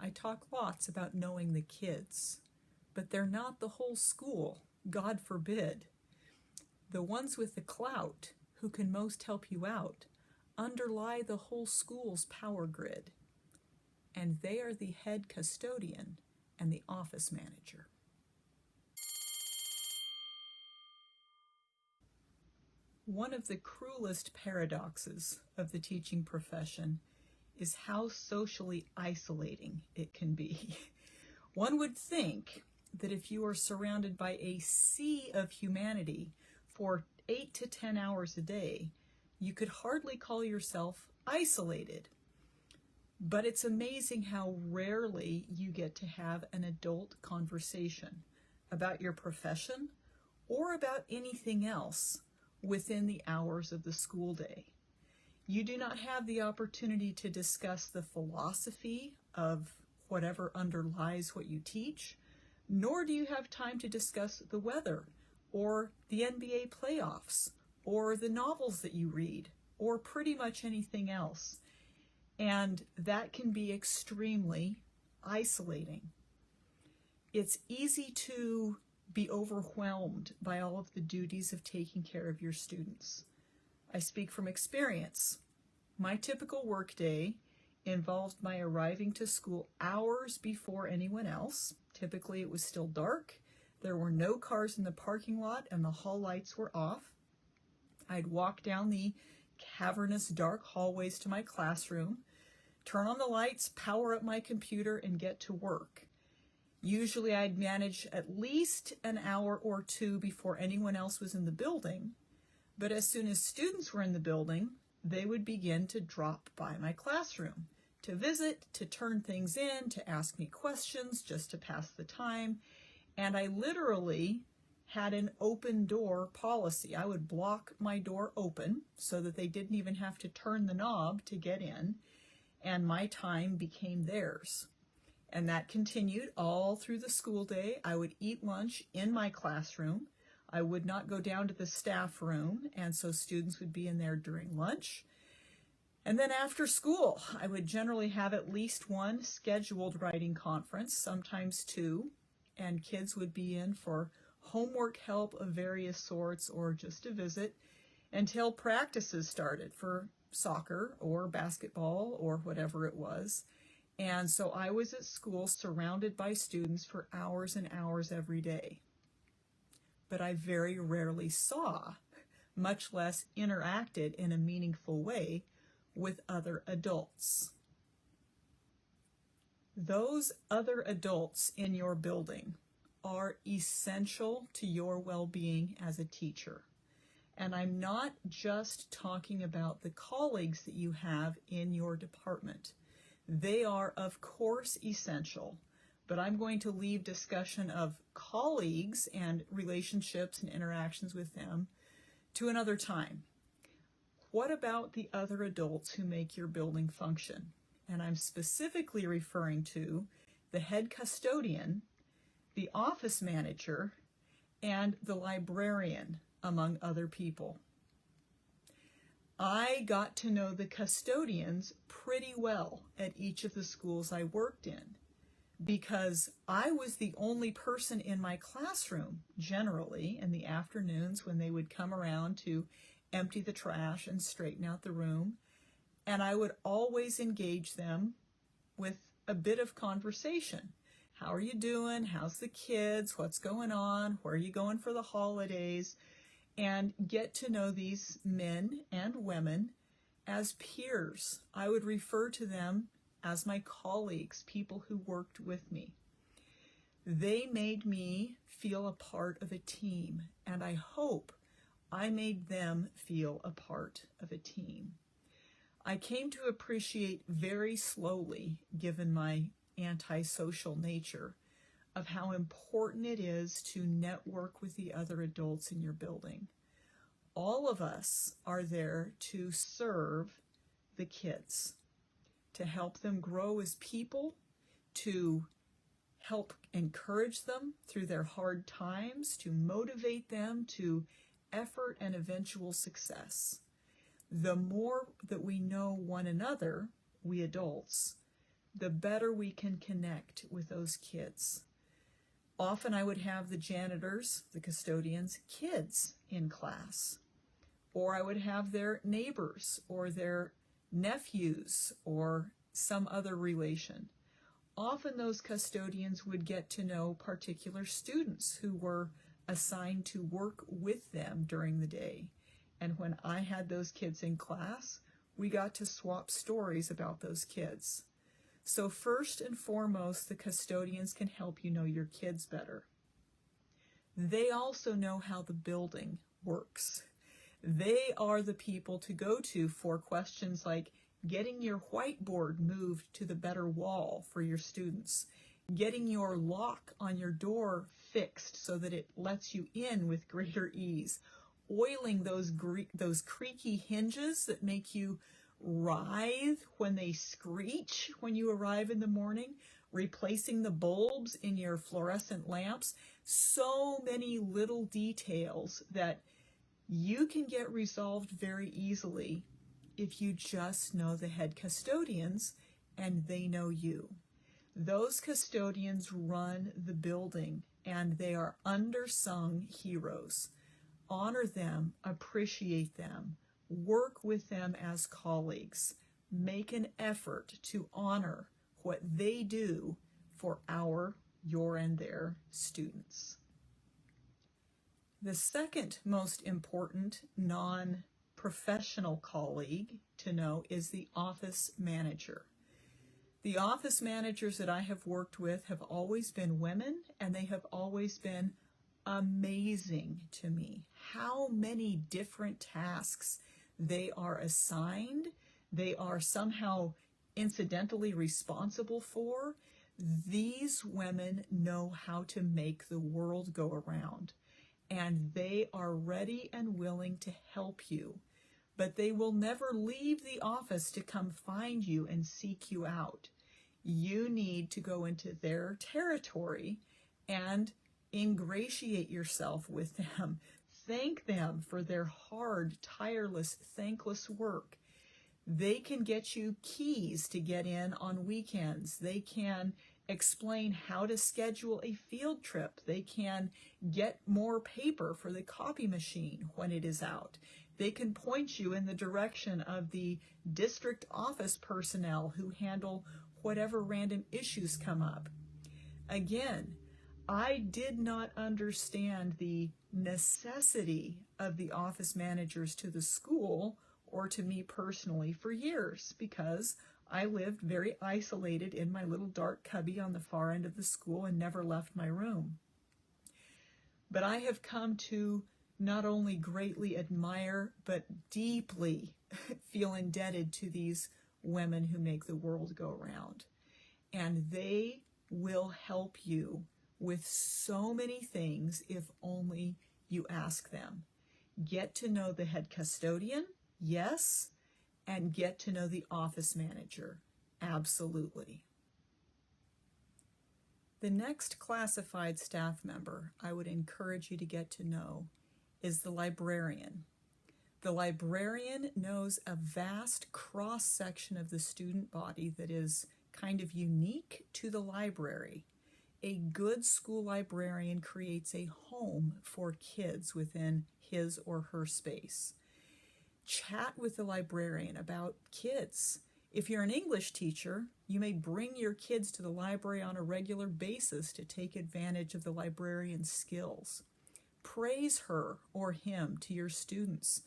I talk lots about knowing the kids, but they're not the whole school, God forbid. The ones with the clout, who can most help you out, underlie the whole school's power grid, and they are the head custodian and the office manager. One of the cruelest paradoxes of the teaching profession is how socially isolating it can be. One would think that if you are surrounded by a sea of humanity for 8 to 10 hours a day, you could hardly call yourself isolated. But it's amazing how rarely you get to have an adult conversation about your profession or about anything else within the hours of the school day. You do not have the opportunity to discuss the philosophy of whatever underlies what you teach, nor do you have time to discuss the weather or the NBA playoffs or the novels that you read or pretty much anything else. And that can be extremely isolating. It's easy to be overwhelmed by all of the duties of taking care of your students. I speak from experience. My typical workday involved my arriving to school hours before anyone else. Typically it was still dark. There were no cars in the parking lot and the hall lights were off. I'd walk down the cavernous dark hallways to my classroom, turn on the lights, power up my computer, and get to work. Usually I'd manage at least an hour or two before anyone else was in the building, but as soon as students were in the building, they would begin to drop by my classroom to visit, to turn things in, to ask me questions, just to pass the time. And I literally had an open door policy. I would block my door open so that they didn't even have to turn the knob to get in, and my time became theirs. And that continued all through the school day. I would eat lunch in my classroom. I would not go down to the staff room, and so students would be in there during lunch. And then after school, I would generally have at least one scheduled writing conference, sometimes two, and kids would be in for homework help of various sorts or just a visit until practices started for soccer or basketball or whatever it was. And so I was at school surrounded by students for hours and hours every day. But I very rarely saw, much less interacted in a meaningful way with other adults. Those other adults in your building are essential to your well-being as a teacher. And I'm not just talking about the colleagues that you have in your department. They are, of course, essential, but I'm going to leave discussion of colleagues and relationships and interactions with them to another time. What about the other adults who make your building function? And I'm specifically referring to the head custodian, the office manager, and the librarian, among other people. I got to know the custodians pretty well at each of the schools I worked in because I was the only person in my classroom generally in the afternoons when they would come around to empty the trash and straighten out the room, and I would always engage them with a bit of conversation. How are you doing? How's the kids? What's going on? Where are you going for the holidays? And get to know these men and women as peers. I would refer to them as my colleagues, people who worked with me. They made me feel a part of a team, and I hope I made them feel a part of a team. I came to appreciate very slowly, given my antisocial nature, of how important it is to network with the other adults in your building. All of us are there to serve the kids, to help them grow as people, to help encourage them through their hard times, to motivate them to effort and eventual success. The more that we know one another, we adults, the better we can connect with those kids. Often I would have the janitors, the custodians, kids in class, or I would have their neighbors or their nephews or some other relation. Often those custodians would get to know particular students who were assigned to work with them during the day. And when I had those kids in class, we got to swap stories about those kids. So first and foremost, the custodians can help you know your kids better. They also know how the building works. They are the people to go to for questions like getting your whiteboard moved to the better wall for your students, getting your lock on your door fixed so that it lets you in with greater ease, oiling those creaky hinges that make you writhe when they screech when you arrive in the morning, replacing the bulbs in your fluorescent lamps. So many little details that you can get resolved very easily if you just know the head custodians and they know you. Those custodians run the building and they are undersung heroes. Honor them, appreciate them, work with them as colleagues. Make an effort to honor what they do for your and their students. The second most important non-professional colleague to know is the office manager. The office managers that I have worked with have always been women, and they have always been amazing to me. How many different tasks they are assigned, they are somehow incidentally responsible for. These women know how to make the world go around, and they are ready and willing to help you. But they will never leave the office to come find you and seek you out. You need to go into their territory and ingratiate yourself with them. Thank them for their hard, tireless, thankless work. They can get you keys to get in on weekends. They can explain how to schedule a field trip. They can get more paper for the copy machine when it is out. They can point you in the direction of the district office personnel who handle whatever random issues come up. Again, I did not understand the necessity of the office managers to the school or to me personally for years, because I lived very isolated in my little dark cubby on the far end of the school and never left my room. But I have come to not only greatly admire, but deeply feel indebted to these women who make the world go round. And they will help you with so many things if only you ask them. Get to know the head custodian, yes, and get to know the office manager, absolutely. The next classified staff member I would encourage you to get to know is the librarian. The librarian knows a vast cross-section of the student body that is kind of unique to the library. A good school librarian creates a home for kids within his or her space. Chat with the librarian about kids. If you're an English teacher, you may bring your kids to the library on a regular basis to take advantage of the librarian's skills. Praise her or him to your students.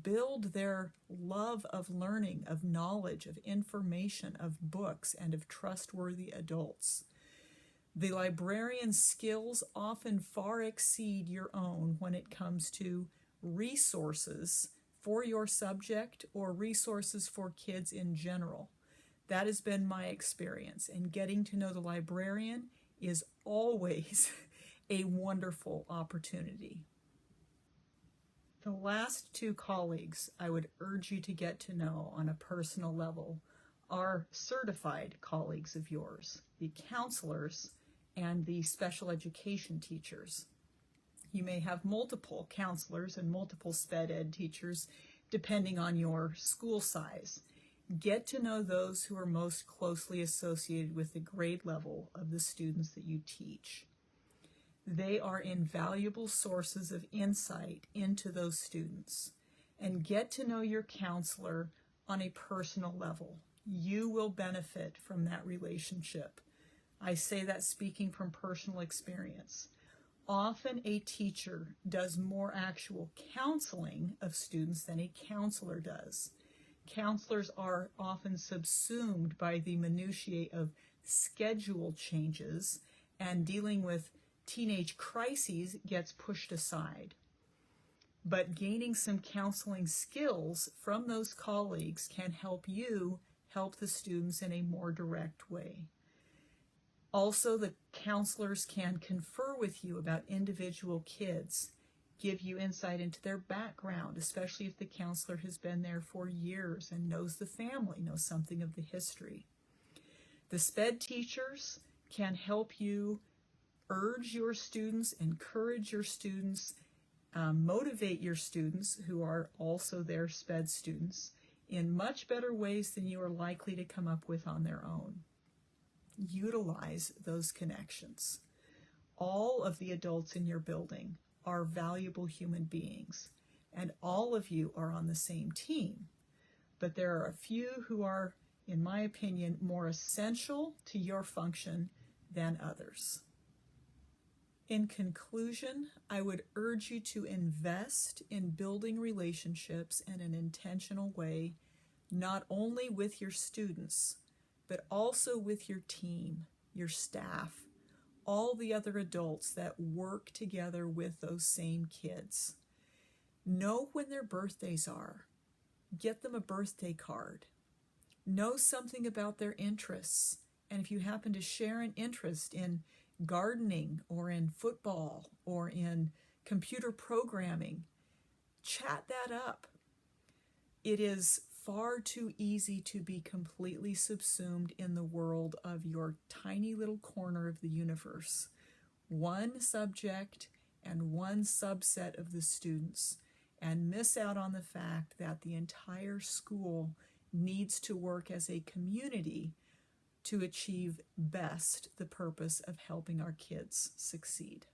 Build their love of learning, of knowledge, of information, of books, and of trustworthy adults. The librarian's skills often far exceed your own when it comes to resources for your subject or resources for kids in general. That has been my experience, and getting to know the librarian is always a wonderful opportunity. The last two colleagues I would urge you to get to know on a personal level are certified colleagues of yours, the counselors and the special education teachers. You may have multiple counselors and multiple sped ed teachers depending on your school size. Get to know those who are most closely associated with the grade level of the students that you teach. They are invaluable sources of insight into those students. And get to know your counselor on a personal level. You will benefit from that relationship. I say that speaking from personal experience. Often a teacher does more actual counseling of students than a counselor does. Counselors are often subsumed by the minutiae of schedule changes, and dealing with teenage crises gets pushed aside. But gaining some counseling skills from those colleagues can help you help the students in a more direct way. Also, the counselors can confer with you about individual kids, give you insight into their background, especially if the counselor has been there for years and knows the family, knows something of the history. The SPED teachers can help you urge your students, encourage your students, motivate your students who are also their SPED students in much better ways than you are likely to come up with on their own. Utilize those connections. All of the adults in your building are valuable human beings, and all of you are on the same team. But there are a few who are, in my opinion, more essential to your function than others. In conclusion, I would urge you to invest in building relationships in an intentional way, not only with your students, but also with your team, your staff, all the other adults that work together with those same kids. Know when their birthdays are. Get them a birthday card. Know something about their interests. And if you happen to share an interest in gardening or in football or in computer programming, chat that up. It is far too easy to be completely subsumed in the world of your tiny little corner of the universe. One subject and one subset of the students, and miss out on the fact that the entire school needs to work as a community to achieve best the purpose of helping our kids succeed.